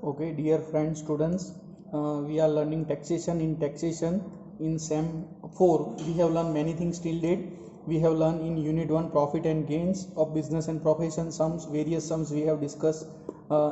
Okay, dear friends, students, we are learning taxation. In SEM 4, we have learned many things till date. We have learned in Unit 1 profit and gains of business and profession sums, various sums we have discussed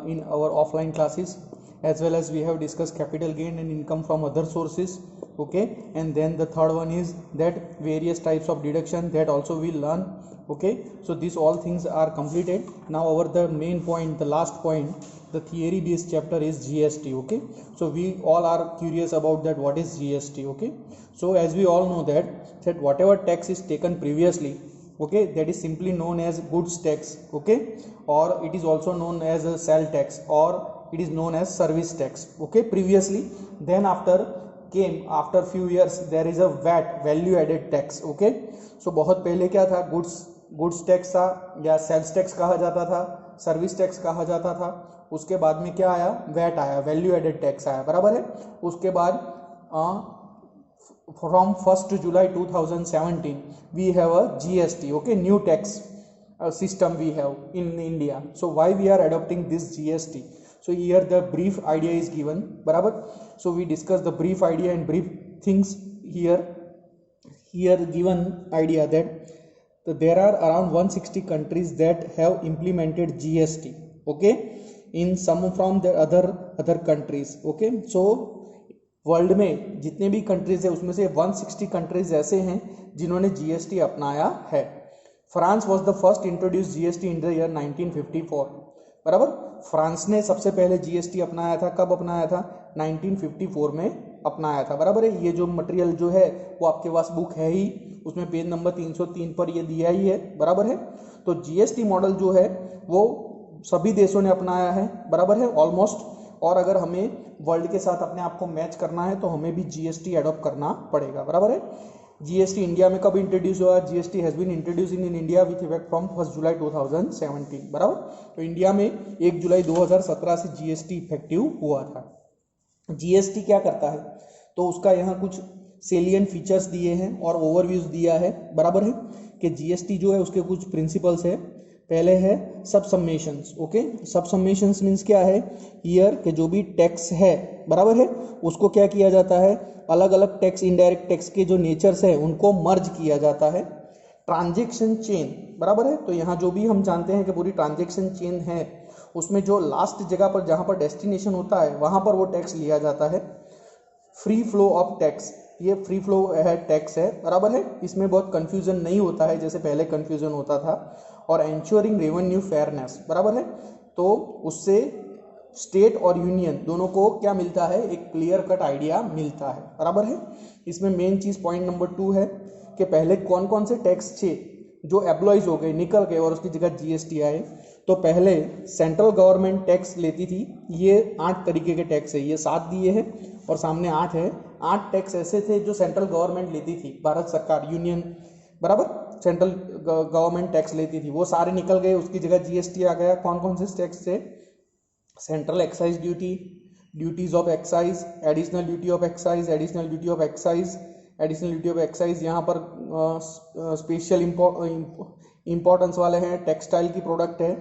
in our offline classes, as well as we have discussed capital gain and income from other sources. Okay, and then the third one is that various types of deduction, that also we learn. Okay, so these all things are completed. Now the main point, the last point, the theory based chapter is GST. Okay, so we all are curious about that, what is GST. Okay, so as we all know that whatever tax is taken previously, okay, that is simply known as goods tax. Okay, or it is also known as a sale tax, or it is known as service tax. Okay, previously, then after few years there is a VAT, value added tax. Okay, so बहुत पहले क्या था, goods tax था या sales tax कहा जाता था, service tax कहा जाता था. उसके बाद में क्या आया, वैट आया, वैल्यू एडेड टैक्स आया, बराबर है. उसके बाद from 1 July 2017 we have a GST. Okay, new tax system we have in India. So why we are adopting this GST? So here the brief idea is given, barabar. So we discuss the brief idea and brief things here. Here given idea that there are around 160 countries that have implemented GST. Okay, in some from the other countries. Okay, so world में जितने भी countries है उसमें से 160 countries ऐसे हैं जिन्होंने GST अपनाया है. France was the first introduce GST in the year 1954. बराबर, फ्रांस ने सबसे पहले GST अपनाया था. कब अपनाया था? 1954 में अपनाया था. बराबर है. ये जो मटेरियल जो है वो आपके पास बुक है ही, उसमें पेज नंबर 303 पर ये दिया ही है. बराबर है. तो GST मॉडल जो है वो सभी देशों ने अपनाया है. बराबर है, ऑलमोस्ट. और अगर हमें वर्ल्ड के साथ अपने आप को मैच करना है तो हमें भी GST एडॉप्ट करना पड़ेगा. बराबर है. GST इंडिया में कब इंट्रोड्यूस हुआ? GST has been introduce in India with effect from 1 July 2017. बराबर. तो इंडिया में 1 जुलाई 2017 से GST इफेक्टिव हुआ था. GST क्या करता है, तो उसका यहाँ कुछ सेलियंट फीचर्स दिए हैं और ओवरव्यूज दिया है. बराबर है कि GST जो है उसके कुछ प्रिंसिपल्स है. पहले है सब सम्मेशंस. ओके, सब सम्मेशंस मीन्स क्या है, ईयर के जो भी टैक्स है, बराबर है, उसको क्या किया जाता है, अलग अलग टैक्स, इनडायरेक्ट टैक्स के जो नेचर्स है उनको मर्ज किया जाता है. ट्रांजैक्शन चेन, बराबर है. तो यहाँ जो भी हम जानते हैं कि पूरी ट्रांजैक्शन चेन है, उसमें जो लास्ट जगह पर जहाँ पर डेस्टिनेशन होता है वहाँ पर वो टैक्स लिया जाता है. फ्री फ्लो ऑफ टैक्स, ये फ्री फ्लो है टैक्स है. बराबर है. इसमें बहुत कंफ्यूजन नहीं होता है जैसे पहले कंफ्यूजन होता था. और एंश्योरिंग रेवेन्यू फेयरनेस, बराबर है. तो उससे स्टेट और यूनियन दोनों को क्या मिलता है, एक क्लियर कट आइडिया मिलता है. बराबर है. इसमें मेन चीज पॉइंट नंबर 2 है कि पहले कौन कौन से टैक्स थे जो एब्लॉइज हो गए, निकल गए और उसकी जगह GST आए. तो पहले सेंट्रल गवर्नमेंट टैक्स लेती थी. ये 8 तरीके के टैक्स है, ये 7 दिए हैं और सामने 8 है. 8 टैक्स ऐसे थे जो सेंट्रल गवर्नमेंट लेती थी, भारत सरकार, यूनियन, बराबर, सेंट्रल गवर्नमेंट टैक्स लेती थी. वो सारे निकल गए, उसकी जगह GST आ गया. कौन कौन से टैक्स थे? Central excise duty, duties of excise, additional duty of excise, additional duty of excise, additional duty of excise. यहाँ पर स्पेशल इंपॉर्टेंस वाले हैं, टेक्सटाइल की प्रोडक्ट है,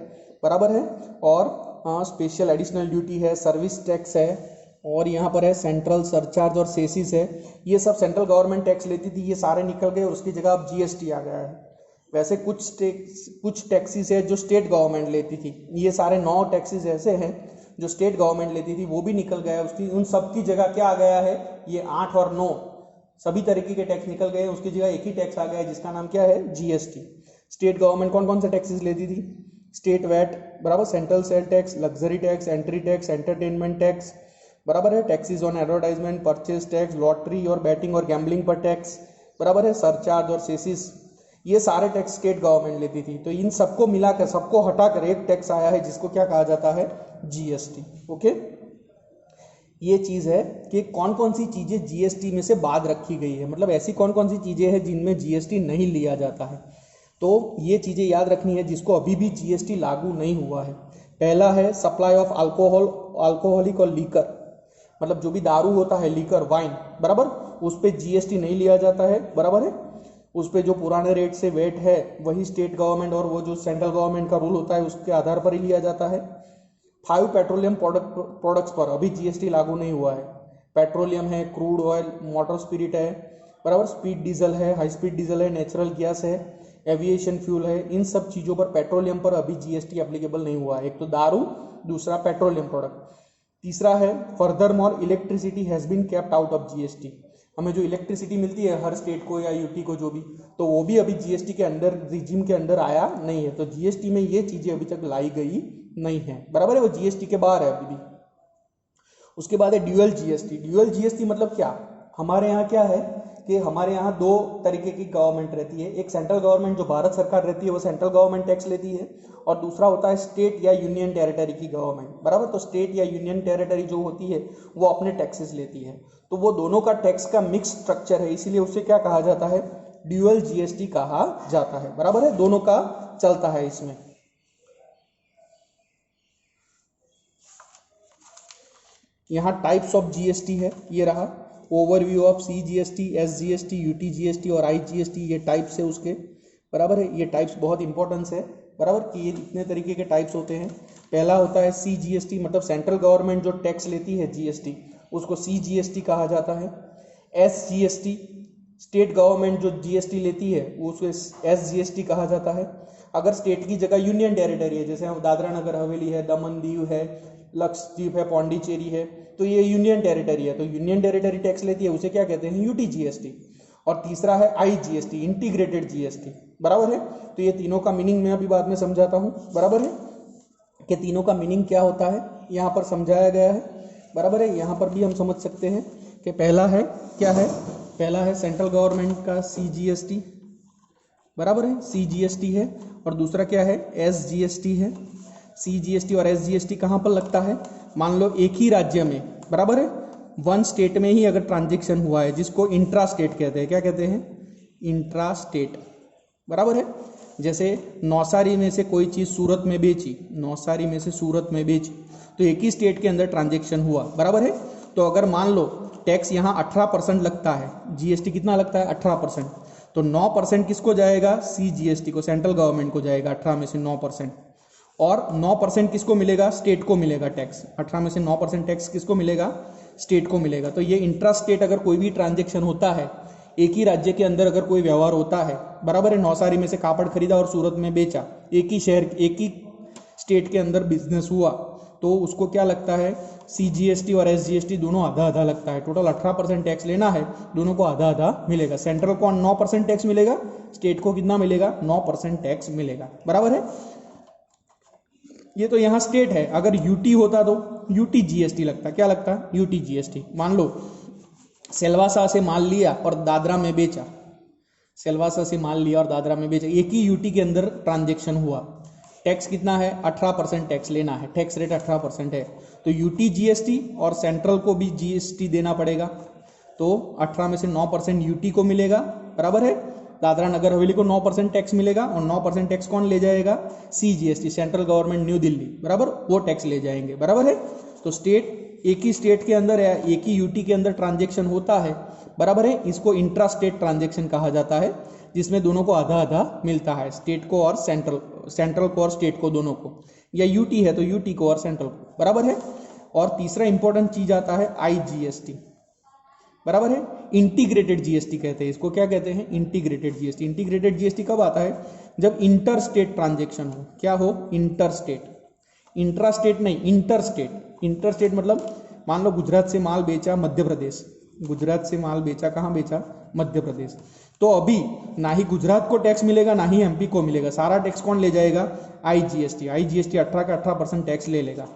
बराबर है. और स्पेशल एडिशनल ड्यूटी है, सर्विस टैक्स है, और यहाँ पर है सेंट्रल सरचार्ज और सेसिस है. ये सब सेंट्रल गवर्नमेंट टैक्स लेती थी, ये सारे निकल गए और उसकी जगह अब GST आ गया है. वैसे कुछ टैक्सेस है जो स्टेट गवर्नमेंट लेती थी. ये सारे 9 टैक्सेस ऐसे हैं जो स्टेट गवर्नमेंट लेती थी, वो भी निकल गया. उसकी उन सब की जगह क्या आ गया है, ये 8 और 9 सभी तरीके के टैक्स निकल गए. उसकी जगह एक ही टैक्स आ गया है जिसका नाम क्या है, GST. स्टेट गवर्नमेंट कौन कौन से टैक्सेस लेती थी? स्टेट वैट, बराबर, central sale tax, luxury tax, entry tax, entertainment tax, बराबर है, taxes on advertisement, purchase tax, lottery और बैटिंग और गैम्बलिंग पर टैक्स, बराबर है, सरचार्ज और सेसिस. ये सारे टैक्स स्टेट गवर्नमेंट लेती थी. तो इन सबको मिलाकर, सबको हटाकर एक टैक्स आया है जिसको क्या कहा जाता है, GST. ओके, ये चीज है कि कौन कौन सी चीजें GST में से बाद रखी गई है, मतलब ऐसी कौन कौन सी चीजें हैं जिनमें GST नहीं लिया जाता है. तो ये चीजें याद रखनी है जिसको अभी भी GST लागू नहीं हुआ है. पहला है सप्लाई ऑफ अल्कोहल, अल्कोहलिक और लीकर, मतलब जो भी दारू होता है, लीकर, वाइन, बराबर, उस पर GST नहीं लिया जाता है. बराबर है. उस पर जो पुराने रेट से वेट है वही स्टेट गवर्नमेंट और वो जो सेंट्रल गवर्नमेंट का रूल होता है उसके आधार पर ही लिया जाता है. 5 पेट्रोलियम प्रोडक्ट्स पर अभी जीएसटी लागू नहीं हुआ है। पेट्रोलियम है, क्रूड ऑयल, मोटर स्पिरिट है, बराबर, स्पीड डीजल है, हाई स्पीड डीजल है, नेचुरल गैस है, एविएशन फ्यूल है, इन सब चीज़ों पर, पेट्रोलियम पर अभी जीएसटी एप्लीकेबल नहीं हुआ है। एक तो दारू, दूसरा पेट्रोलियम प्रोडक्ट। तीसरा है further more electricity has been kept out of GST. हमें जो इलेक्ट्रिसिटी मिलती है हर स्टेट को या यूटी को जो भी, तो वो भी अभी जीएसटी के अंडर, रिजिम के अंडर आया नहीं है। तो जीएसटी में ये चीज़ें अभी तक लाई गई नहीं है, बराबर है, वो जीएसटी के बाहर है अभी भी। उसके बाद है ड्यूअल जीएसटी। ड्यूअल जीएसटी मतलब क्या, हमारे यहाँ क्या है कि हमारे यहाँ दो तरीके की गवर्नमेंट रहती है। एक सेंट्रल गवर्नमेंट जो भारत सरकार रहती है वो सेंट्रल गवर्नमेंट टैक्स लेती है, और दूसरा होता है स्टेट या यूनियन टेरिटरी की गवर्नमेंट, बराबर। तो स्टेट या यूनियन टेरिटरी जो होती है वो अपने टैक्सेस लेती है, तो वो दोनों का टैक्स का मिक्स स्ट्रक्चर है, इसीलिए उसे क्या कहा जाता है, ड्यूअल जीएसटी कहा जाता है, बराबर है, दोनों का चलता है इसमें। यहाँ टाइप्स ऑफ जीएसटी है, ये रहा overview of CGST, SGST, UTGST और आईजीएसटी, ये टाइप्स है उसके, बराबर है। ये टाइप्स बहुत इंपॉर्टेंस है, बराबर, कि ये इतने तरीके के टाइप्स होते हैं। पहला होता है सीजीएसटी, मतलब सेंट्रल गवर्नमेंट जो टैक्स लेती है जीएसटी, उसको सीजीएसटी कहा जाता है। एसजीएसटी, स्टेट गवर्नमेंट जो जीएसटी लेती है उसको एसजीएसटी कहा जाता है। अगर स्टेट की जगह यूनियन टेरिटरी है, जैसे दादरा नगर हवेली है, दमन दीव है, लक्षद्वीप है, पौंडीचेरी है, तो ये यूनियन टेरिटरी है, तो यूनियन टेरिटरी टैक्स लेती है, उसे क्या कहते हैं, यूटीजीएसटी। और तीसरा है आईजीएसटी, इंटीग्रेटेड जीएसटी, बराबर है। तो ये तीनों का मीनिंग मैं अभी बाद में समझाता हूँ, बराबर है, कि तीनों का मीनिंग क्या होता है यहाँ पर समझाया गया है, बराबर है। यहाँ पर भी हम समझ सकते हैं कि पहला है क्या है, पहला है सेंट्रल गवर्नमेंट का सीजीएसटी, बराबर है, सीजीएसटी है, और दूसरा क्या है, एसजीएसटी है। सीजीएसटी और एसजीएसटी कहाँ पर लगता है, मान लो एक ही राज्य में, बराबर है, वन स्टेट में ही अगर ट्रांजेक्शन हुआ है, जिसको इंट्रा स्टेट कहते हैं, क्या कहते हैं, इंट्रा स्टेट, बराबर है। जैसे नौसारी में से कोई चीज़ सूरत में बेची, नौसारी में से सूरत में बेची, तो एक ही स्टेट के अंदर ट्रांजेक्शन हुआ, बराबर है। तो अगर मान लो टैक्स यहाँ 18% लगता है, जीएसटी कितना लगता है, 18%, तो 9% किसको जाएगा, सीजीएसटी को, सेंट्रल गवर्नमेंट को जाएगा 18 में से 9%, और 9% किसको मिलेगा, स्टेट को मिलेगा टैक्स। 18 में से 9% टैक्स किसको मिलेगा, स्टेट को मिलेगा। तो ये इंट्रा स्टेट अगर कोई भी ट्रांजेक्शन होता है, एक ही राज्य के अंदर अगर कोई व्यवहार होता है, बराबर है, नौसारी में से कापड़ खरीदा और सूरत में बेचा, एक ही शहर, एक ही स्टेट के अंदर बिजनेस हुआ, तो उसको क्या लगता है, सीजीएसटी और एसजीएसटी दोनों आधा आधा लगता है। टोटल 18% टैक्स लेना है, दोनों को आधा आधा मिलेगा। सेंट्रल को 9% टैक्स मिलेगा, स्टेट को कितना मिलेगा, 9% टैक्स मिलेगा, बराबर है। ये तो यहाँ स्टेट है। अगर यूटी होता तो यूटी जीएसटी लगता, क्या लगता, यूटी जीएसटी। मान लो सेलवासा से माल लिया और दादरा में बेचा, सेलवासा से माल लिया और दादरा में बेचा, एक ही यूटी के अंदर ट्रांजेक्शन हुआ, टैक्स कितना है, 18% टैक्स लेना है, टैक्स रेट 18% है, तो यूटी जीएसटी और सेंट्रल को भी जीएसटी देना पड़ेगा, तो 18 में से 9% यूटी को मिलेगा, बराबर है। दादरा नगर हवेली को 9% टैक्स मिलेगा, और 9% टैक्स कौन ले जाएगा, CGST, central government new Delhi, बराबर, वो टैक्स ले जाएंगे, बराबर है। तो स्टेट, एक ही स्टेट के अंदर या एक ही यूटी के अंदर ट्रांजेक्शन होता है, बराबर है, इसको इंट्रा स्टेट ट्रांजेक्शन कहा जाता है, जिसमें दोनों को आधा आधा मिलता है, स्टेट को और सेंट्रल को और स्टेट को, दोनों को, या यूटी है तो यूटी को और सेंट्रल को, बराबर है। और तीसरा इंपॉर्टेंट चीज आता है आईजीएसटी, बराबर है, इंटीग्रेटेड जीएसटी कहते हैं इसको, क्या कहते हैं, इंटीग्रेटेड जीएसटी। इंटीग्रेटेड जीएसटी कब आता है, जब इंटर स्टेट ट्रांजेक्शन हो, क्या हो, इंटर स्टेट, इंट्रा स्टेट नहीं, इंटर स्टेट। इंटर स्टेट मतलब मान लो गुजरात से माल बेचा मध्य प्रदेश, गुजरात से माल बेचा, कहाँ बेचा, मध्य प्रदेश, तो अभी ना ही गुजरात को टैक्स मिलेगा ना ही एमपी को मिलेगा, सारा टैक्स कौन ले जाएगा, आईजीएसटी। आईजीएसटी 18 का 18% टैक्स ले लेगा,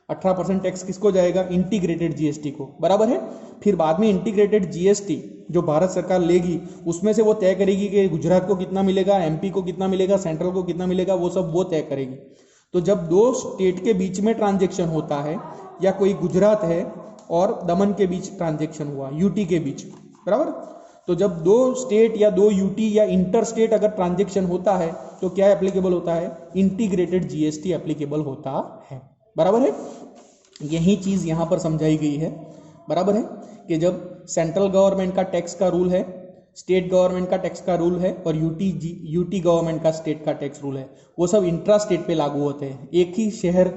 18% टैक्स किसको जाएगा, इंटीग्रेटेड जीएसटी को, बराबर है। फिर बाद में इंटीग्रेटेड जीएसटी जो भारत सरकार लेगी, उसमें से वो तय करेगी कि गुजरात को कितना मिलेगा, एमपी को कितना मिलेगा, सेंट्रल को कितना मिलेगा, वो सब वो तय करेगी। तो जब दो स्टेट के बीच में ट्रांजेक्शन होता है, या कोई गुजरात है और दमन के बीच ट्रांजेक्शन हुआ, यूटी के बीच, बराबर, तो जब दो स्टेट या दो यूटी या इंटर स्टेट अगर ट्रांजेक्शन होता है, तो क्या एप्लीकेबल होता है, इंटीग्रेटेड जीएसटी एप्लीकेबल होता है, बराबर है। यही चीज यहां पर समझाई गई है, बराबर है, कि जब सेंट्रल गवर्नमेंट का टैक्स का रूल है, स्टेट गवर्नमेंट का टैक्स का रूल है, और यूटी गवर्नमेंट का स्टेट का टैक्स रूल है, वो सब इंट्रा स्टेट पे लागू होते हैं। एक ही शहर,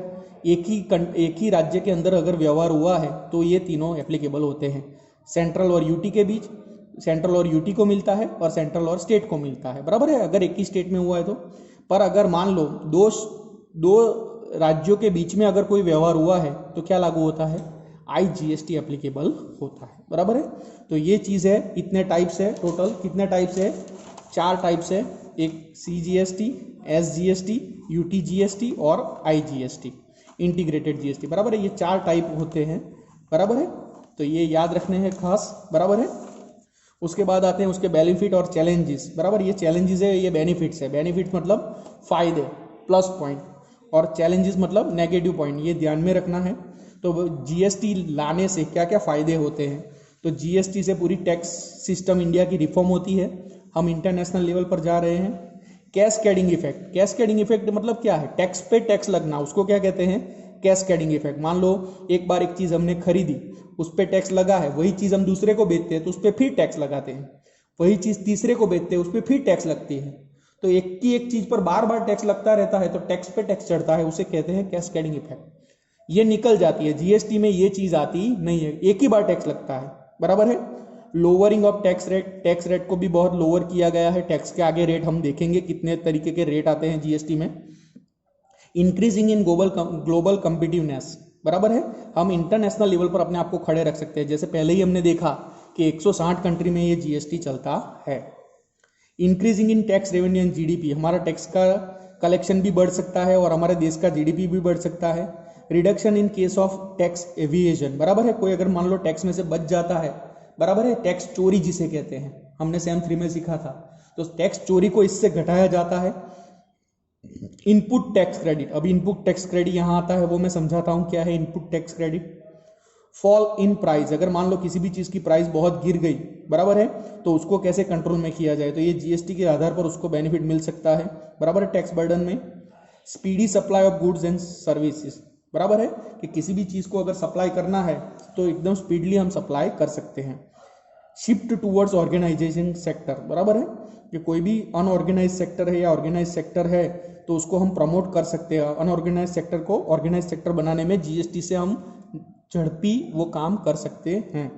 एक ही राज्य के अंदर अगर व्यवहार हुआ है तो ये तीनों एप्लीकेबल होते हैं। सेंट्रल और यूटी के बीच, सेंट्रल और यूटी को मिलता है और सेंट्रल और स्टेट को मिलता है, बराबर है, अगर एक ही स्टेट में हुआ है तो। पर अगर मान लो दो राज्यों के बीच में अगर कोई व्यवहार हुआ है तो क्या लागू होता है, IGST एप्लीकेबल होता है, बराबर है। तो ये चीज़ है, इतने टाइप्स है, टोटल कितने टाइप्स है, 4 टाइप्स है, एक CGST, SGST, UTGST और IGST, इंटीग्रेटेड GST, बराबर है। ये 4 टाइप होते हैं, बराबर है। तो ये याद रखने हैं खास, बराबर है। उसके बाद आते हैं उसके बेनिफिट और चैलेंजेस, बराबर। ये चैलेंजेस है, ये बेनिफिट्स है। बेनिफिट्स मतलब फायदे, प्लस पॉइंट, और चैलेंजेस मतलब नेगेटिव पॉइंट, ये ध्यान में रखना है। तो GST लाने से क्या क्या फ़ायदे होते हैं, तो GST से पूरी टैक्स सिस्टम इंडिया की रिफॉर्म होती है, हम इंटरनेशनल लेवल पर जा रहे हैं। कैस्केडिंग इफेक्ट, कैस्केडिंग इफेक्ट मतलब क्या है, टैक्स पे टैक्स लगना, उसको क्या कहते हैं, कैस्केडिंग इफेक्ट। मान लो एक बार एक चीज़ हमने खरीदी, उस पर टैक्स लगा है, वही चीज़ हम दूसरे को बेचते हैं तो उस पर फिर टैक्स लगाते हैं, वही चीज़ तीसरे को बेचते हैं उस पर फिर टैक्स लगती है। तो एक की एक चीज़ पर बार बार टैक्स लगता रहता है तो टैक्स पे टैक्स चढ़ता है, उसे कहते हैं कैस्केडिंग इफेक्ट। ये निकल जाती है, GST में ये चीज़ आती नहीं है, एक ही बार टैक्स लगता है, बराबर है। Lowering of tax rate, tax rate को भी बहुत लोअर किया गया है। टैक्स के आगे रेट हम देखेंगे कितने तरीके के रेट आते हैं GST में। इंक्रीजिंग इन ग्लोबल कम्पिटिवनेस, बराबर है, हम इंटरनेशनल लेवल पर अपने आप को खड़े रख सकते हैं। जैसे पहले ही हमने देखा कि 160 कंट्री में ये GST चलता है। Increasing in tax revenue and GDP, हमारा टैक्स का कलेक्शन भी बढ़ सकता है और हमारे देश का GDP भी बढ़ सकता है। Reduction in case of tax aviation, बराबर है, कोई अगर मान लो टैक्स में से बच जाता है, बराबर है, टैक्स चोरी जिसे कहते हैं, हमने सेम 3 में सीखा था, तो टैक्स चोरी को इससे घटाया जाता है। इनपुट टैक्स क्रेडिट, अब इनपुट टैक्स क्रेडिट यहां आता है, वो मैं समझाता हूं क्या है input tax credit. Fall in price, अगर मान लो किसी भी चीज की प्राइस बहुत गिर गई, बराबर है, तो उसको कैसे कंट्रोल में किया जाए, तो ये GST के आधार पर उसको बेनिफिट मिल सकता है, बराबर है, टैक्स बर्डन में। Speedy supply of goods and services, बराबर है, कि किसी भी चीज को अगर सप्लाई करना है तो एकदम स्पीडली हम सप्लाई कर सकते हैं। शिफ्ट टूवर्ड्स ऑर्गेनाइजेशन सेक्टर, बराबर है, कि कोई भी अनऑर्गेनाइज सेक्टर है या ऑर्गेनाइज सेक्टर है तो उसको हम प्रमोट कर सकते हैं। अनऑर्गेनाइज सेक्टर को ऑर्गेनाइज सेक्टर बनाने में GST से हम झड़पी वो काम कर सकते हैं।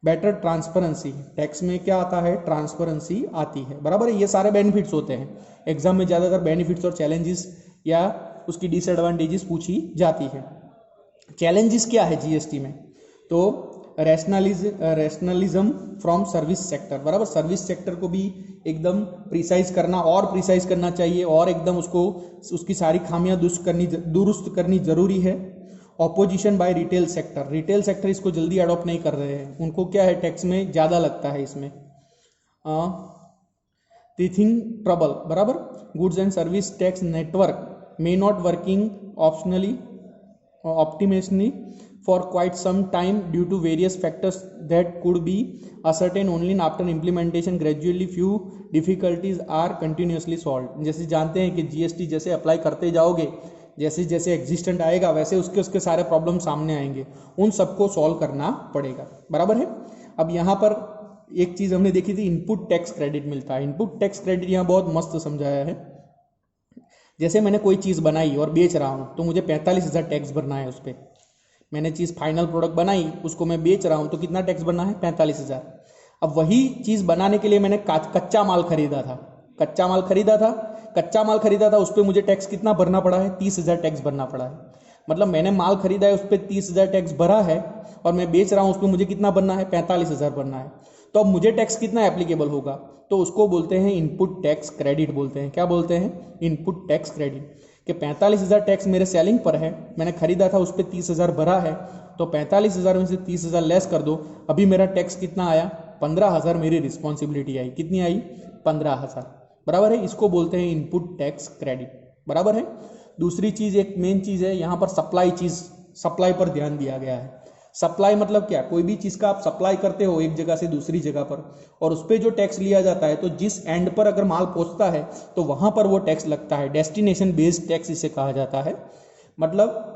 बेटर ट्रांसपेरेंसी, टैक्स में क्या आता है, ट्रांसपेरेंसी आती है, बराबर है। ये सारे बेनिफिट्स होते हैं, एग्जाम में ज़्यादातर बेनिफिट्स और चैलेंजेस या उसकी डिसएडवांटेजेस पूछी जाती है। चैलेंजेस क्या है GST में, तो रैशनलिज्म फ्रॉम सर्विस सेक्टर, बराबर, सर्विस सेक्टर को भी एकदम प्रिसाइज करना और प्रिसाइज करना चाहिए और एकदम उसको उसकी सारी खामियां दुरुस्त करनी जरूरी है। Opposition by retail sector, retail sector इसको जल्दी अडॉप्ट नहीं कर रहे हैं, उनको क्या है टैक्स में ज़्यादा लगता है इसमें। टीथिंग ट्रबल, बराबर, goods and service tax network may not working optionally optimally for quite some time due to various factors that could be ascertained only after implementation. Gradually few difficulties are continuously solved. जैसे जानते हैं कि GST जैसे apply करते जाओगे, जैसे जैसे existent आएगा वैसे उसके सारे प्रॉब्लम सामने आएंगे, उन सबको सॉल्व करना पड़ेगा, बराबर है। अब यहाँ पर एक चीज़ हमने देखी थी, इनपुट टैक्स क्रेडिट मिलता है। इनपुट टैक्स क्रेडिट यहाँ बहुत मस्त समझाया है। जैसे मैंने कोई चीज़ बनाई और बेच रहा हूँ तो मुझे 45,000 टैक्स भरना है उस पर। मैंने चीज़ फाइनल प्रोडक्ट बनाई, उसको मैं बेच रहा हूँ तो कितना टैक्स भरना है, 45,000। अब वही चीज़ बनाने के लिए मैंने कच्चा माल खरीदा था, उस पर मुझे टैक्स कितना भरना पड़ा है, 30,000 टैक्स भरना पड़ा है। मतलब मैंने माल खरीदा है, उस पर 30,000 टैक्स भरा है और मैं बेच रहा हूँ उस पर मुझे कितना भरना है, 45,000 भरना है। तो अब मुझे टैक्स कितना एप्लीकेबल होगा, तो उसको बोलते हैं इनपुट टैक्स क्रेडिट बोलते हैं। क्या बोलते हैं, इनपुट टैक्स क्रेडिट, कि 45,000 टैक्स मेरे सेलिंग पर है, मैंने खरीदा था, उस पर 30,000 भरा है, तो 45,000 में से 30,000 लेस कर दो, अभी मेरा टैक्स कितना आया, 15,000 मेरी रिस्पॉन्सिबिलिटी आई। कितनी आई, 15,000, बराबर है। इसको बोलते हैं इनपुट टैक्स क्रेडिट, बराबर है। दूसरी चीज़, एक मेन चीज़ है यहाँ पर सप्लाई पर ध्यान दिया गया है। सप्लाई मतलब क्या, कोई भी चीज़ का आप सप्लाई करते हो एक जगह से दूसरी जगह पर और उस पर जो टैक्स लिया जाता है, तो जिस एंड पर अगर माल पहुंचता है तो वहां पर वो टैक्स लगता है। डेस्टिनेशन बेस्ड टैक्स इसे कहा जाता है। मतलब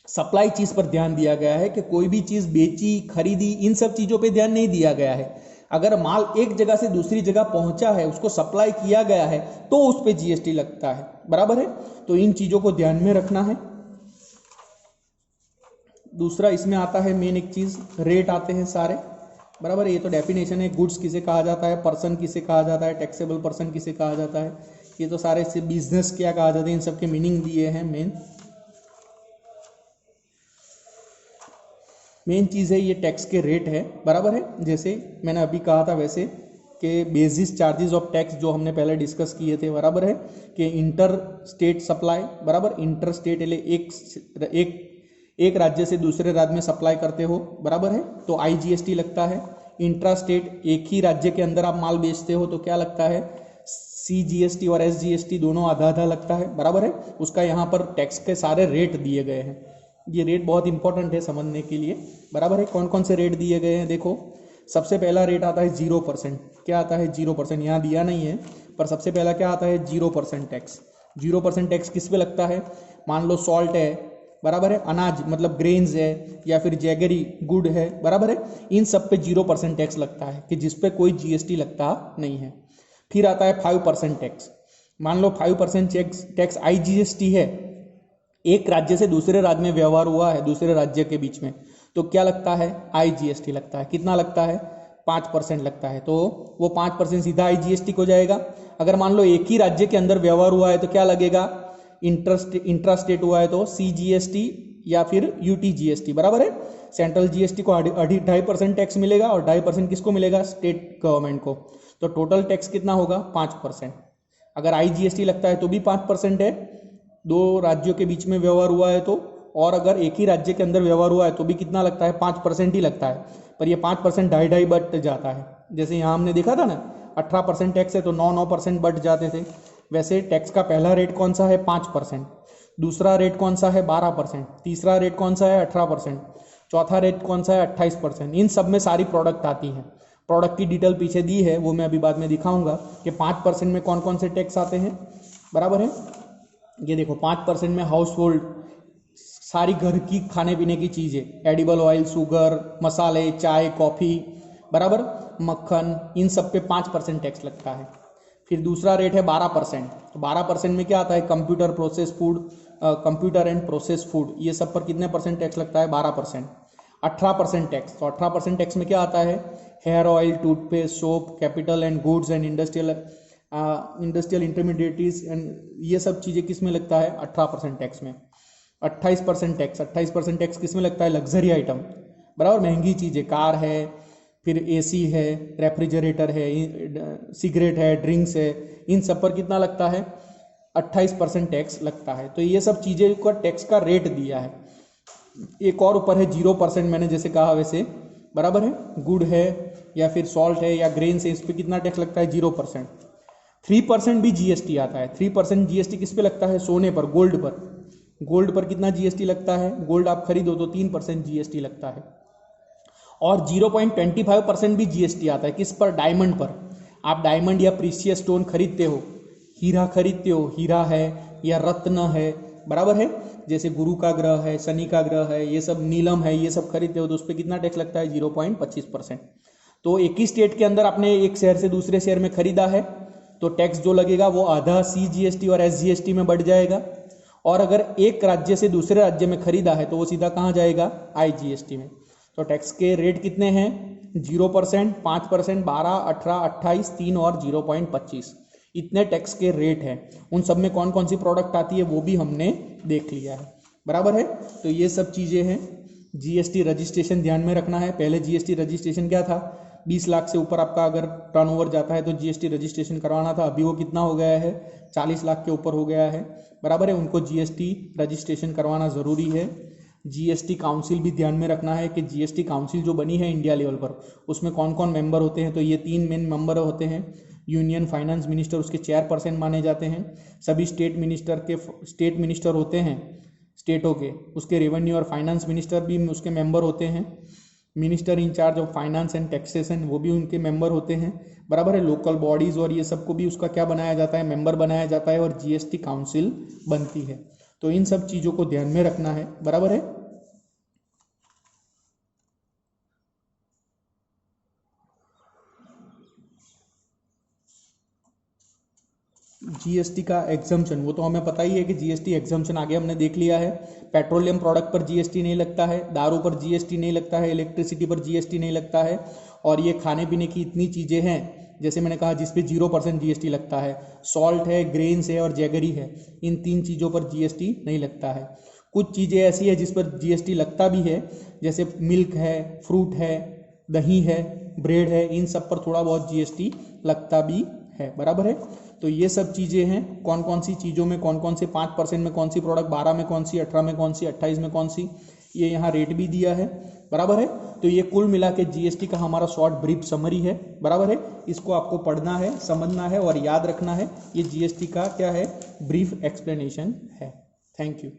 सप्लाई चीज़ पर ध्यान दिया गया है कि कोई भी चीज़ बेची, खरीदी, इन सब चीज़ों पर ध्यान नहीं दिया गया है। अगर माल एक जगह से दूसरी जगह पहुंचा है, उसको सप्लाई किया गया है, तो उस पर GST लगता है, बराबर है। तो इन चीज़ों को ध्यान में रखना है। दूसरा इसमें आता है मेन एक चीज़, रेट आते हैं सारे, बराबर। ये तो डेफिनेशन है, गुड्स किसे कहा जाता है, पर्सन किसे कहा जाता है, टैक्सेबल पर्सन किसे कहा जाता है, ये तो सारे से बिजनेस क्या कहा जाता है, इन सब के मीनिंग दिए हैं। मेन चीज़ है ये टैक्स के रेट है, बराबर है। जैसे मैंने अभी कहा था वैसे कि बेसिस चार्जेस ऑफ टैक्स जो हमने पहले डिस्कस किए थे, बराबर है, कि इंटर स्टेट सप्लाई, बराबर, इंटर स्टेट एक एक राज्य से दूसरे राज्य में सप्लाई करते हो, बराबर है, तो IGST लगता है। इंट्रा स्टेट एक ही राज्य के अंदर आप माल बेचते हो तो क्या लगता है, CGST और SGST दोनों आधा आधा लगता है, बराबर है। उसका यहाँ पर टैक्स के सारे रेट दिए गए हैं, ये रेट बहुत इंपॉर्टेंट है समझने के लिए, बराबर है। कौन कौन से रेट दिए गए हैं देखो, सबसे पहला रेट आता है 0%। क्या आता है 0%, यहाँ दिया नहीं है, पर सबसे पहला क्या आता है 0% टैक्स। 0% टैक्स किस पे लगता है, मान लो सॉल्ट है, बराबर है, अनाज मतलब ग्रेन्स है, या फिर जैगरी गुड है, बराबर है, इन सब पे 0% टैक्स लगता है, कि जिस पे कोई GST लगता नहीं है। फिर आता है 5% टैक्स। मान लो 5% टैक्स IGST है, एक राज्य से दूसरे राज्य में व्यवहार हुआ है, दूसरे राज्य के बीच में, तो क्या लगता है, IGST लगता है। कितना लगता है, 5% लगता है, तो वो 5% सीधा IGST को जाएगा। अगर मान लो एक ही राज्य के अंदर व्यवहार हुआ है तो क्या लगेगा, इंट्रा स्टेट हुआ है तो CGST या फिर UTGST, बराबर है। सेंट्रल GST को 2.5% टैक्स मिलेगा, और 2.5% किसको मिलेगा, स्टेट गवर्नमेंट को। तो टोटल टैक्स कितना होगा, 5%। अगर IGST लगता है तो भी 5% है, दो राज्यों के बीच में व्यवहार हुआ है तो, और अगर एक ही राज्य के अंदर व्यवहार हुआ है तो भी कितना लगता है, 5% ही लगता है। पर ये 5% ढाई ढाई बढ़ जाता है, जैसे यहाँ हमने देखा था ना, 18% टैक्स है तो 9% बढ़ जाते थे। वैसे टैक्स का पहला रेट कौन सा है, 5%। दूसरा रेट कौन सा है, 12%। तीसरा रेट कौन सा है, 18%। चौथा रेट कौन सा है, 28%। इन सब में सारी प्रोडक्ट आती है। प्रोडक्ट की डिटेल पीछे दी है, वो मैं अभी बाद में दिखाऊंगा कि 5% में कौन कौन से टैक्स आते हैं, बराबर है। ये देखो 5% में हाउस होल्ड, सारी घर की खाने पीने की चीज़ें, एडिबल ऑयल, शुगर, मसाले, चाय, कॉफ़ी, बराबर, मक्खन, इन सब पे 5% टैक्स लगता है। फिर दूसरा रेट है 12%। तो 12% में क्या आता है, computer process food, computer and process food, ये सब पर कितने परसेंट टैक्स लगता है, 12%। 18% टैक्स, तो 18% टैक्स में क्या आता है, hair oil, toothpaste, soap, capital and goods and industrial intermediates and ये सब चीज़ें किस में लगता है, 18% टैक्स में। 28% टैक्स किस में लगता है, लग्जरी आइटम, बराबर, महंगी चीज़ें, कार है, फिर AC है, रेफ्रिजरेटर है, सिगरेट है, ड्रिंक्स है, इन सब पर कितना लगता है, 28% टैक्स लगता है। तो ये सब चीज़ें का टैक्स का रेट दिया है। एक और ऊपर है 0%, मैंने जैसे कहा वैसे, बराबर है, गुड है या फिर सॉल्ट है या ग्रेन है, इस पर कितना टैक्स लगता है, 0%। 3% भी GST आता है। 3% GST किस पे लगता है, सोने पर, गोल्ड पर। गोल्ड पर कितना GST लगता है, गोल्ड आप खरीदो तो 3% GST लगता है। और 0.25% भी GST आता है, किस पर, डायमंड पर। आप डायमंड या प्रीशियस स्टोन खरीदते हो, हीरा खरीदते हो, हीरा है या रत्न है, बराबर है, जैसे गुरु का ग्रह है, शनि का ग्रह है, ये सब नीलम है, ये सब खरीदते हो तो उस पर कितना टैक्स लगता है, 0.25%। तो एक ही स्टेट के अंदर आपने एक शहर से दूसरे शहर में खरीदा है तो टैक्स जो लगेगा वो आधा CGST और SGST में बढ़ जाएगा। और अगर एक राज्य से दूसरे राज्य में खरीदा है तो वो सीधा कहाँ जाएगा, IGST में। तो टैक्स के रेट कितने हैं, 0%, 5%, 12, 18, 28, 3 और 0.25, इतने टैक्स के रेट हैं। उन सब में कौन कौन सी प्रोडक्ट आती है वो भी हमने देख लिया है, बराबर है। तो ये सब चीज़ें हैं। GST रजिस्ट्रेशन ध्यान में रखना है। पहले GST रजिस्ट्रेशन क्या था, 20 लाख से ऊपर आपका अगर टर्नओवर जाता है तो GST रजिस्ट्रेशन करवाना था। अभी वो कितना हो गया है, 40 लाख के ऊपर हो गया है, बराबर है। उनको GST रजिस्ट्रेशन करवाना ज़रूरी है। GST काउंसिल भी ध्यान में रखना है कि GST काउंसिल जो बनी है इंडिया लेवल पर, उसमें कौन कौन मेंबर होते हैं। तो ये 3 मेन मेंबर होते हैं। यूनियन फाइनेंस मिनिस्टर उसके चेयरपर्सन माने जाते हैं। सभी स्टेट मिनिस्टर होते हैं स्टेटों के, उसके रेवेन्यू और फाइनेंस मिनिस्टर भी उसके मेंबर होते हैं। Minister in charge of finance and taxation वो भी उनके मेंबर होते हैं, बराबर है। लोकल बॉडीज़ और ये सबको भी उसका क्या बनाया जाता है, मेंबर बनाया जाता है, और GST काउंसिल बनती है। तो इन सब चीज़ों को ध्यान में रखना है, बराबर है। जीएसटी का एग्जम्पशन, वो तो हमें पता ही है कि जीएसटी एग्जम्पशन आगे हमने देख लिया है। पेट्रोलियम प्रोडक्ट पर जीएसटी नहीं लगता है, दारू पर जीएसटी नहीं लगता है, इलेक्ट्रिसिटी पर जीएसटी नहीं लगता है, और ये खाने पीने की इतनी चीज़ें हैं जैसे मैंने कहा जिस पे 0% जीएसटी लगता है, सॉल्ट है, ग्रेन्स है और जैगरी है, इन 3 चीज़ों पर जीएसटी नहीं लगता है। कुछ चीज़ें ऐसी है जिस पर जीएसटी लगता भी है, जैसे मिल्क है, फ्रूट है, दही है, ब्रेड है, इन सब पर थोड़ा बहुत जीएसटी लगता भी है, बराबर है। तो ये सब चीज़ें हैं, कौन कौन सी चीज़ों में कौन कौन से 5% में कौन सी प्रोडक्ट, 12 में कौन सी, 18 में कौन सी, 28 में कौन सी, ये यहाँ रेट भी दिया है, बराबर है। तो ये कुल मिला के जीएसटी का हमारा शॉर्ट ब्रीफ समरी है, बराबर है। इसको आपको पढ़ना है, समझना है और याद रखना है। ये जीएसटी का क्या है, ब्रीफ एक्सप्लेनेशन है। Thank you.